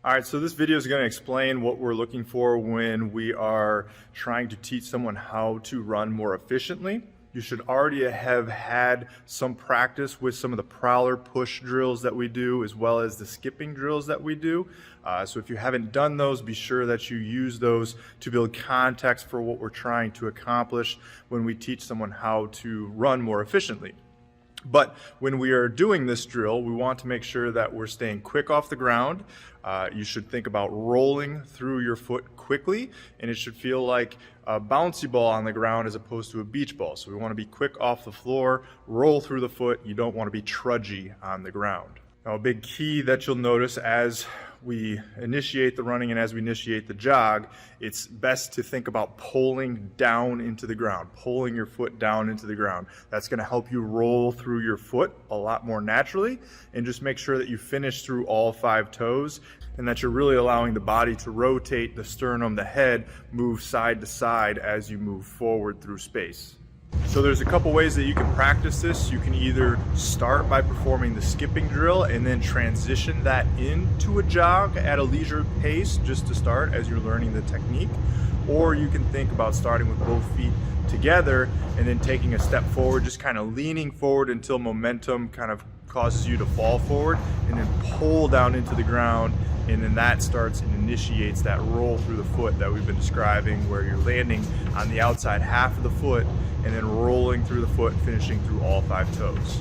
All right, so this video is going to explain what we're looking for when we are trying to teach someone how to run more efficiently. You should already have had some practice with some of the prowler push drills that we do, as well as the skipping drills that we do. So if you haven't done those, be sure that you use those to build context for what we're trying to accomplish when we teach someone how to run more efficiently. But when we are doing this drill, we want to make sure that we're staying quick off the ground. You should think about rolling through your foot quickly, and it should feel like a bouncy ball on the ground as opposed to a beach ball. So we want to be quick off the floor, roll through the foot. You don't want to be trudgy on the ground. Now, a big key that you'll notice as we initiate the running and as we initiate the jog, it's best to think about pulling down into the ground, pulling your foot down into the ground. That's going to help you roll through your foot a lot more naturally, and just make sure that you finish through all 5 toes and that you're really allowing the body to rotate, the sternum, the head, move side to side as you move forward through space. So there's a couple ways that you can practice this. You can either start by performing the skipping drill and then transition that into a jog at a leisure pace just to start as you're learning the technique. Or you can think about starting with both feet together and then taking a step forward, just kind of leaning forward until momentum kind of causes you to fall forward, and then pull down into the ground, and then that starts and initiates that roll through the foot that we've been describing, where you're landing on the outside half of the foot and then rolling through the foot, finishing through all 5 toes.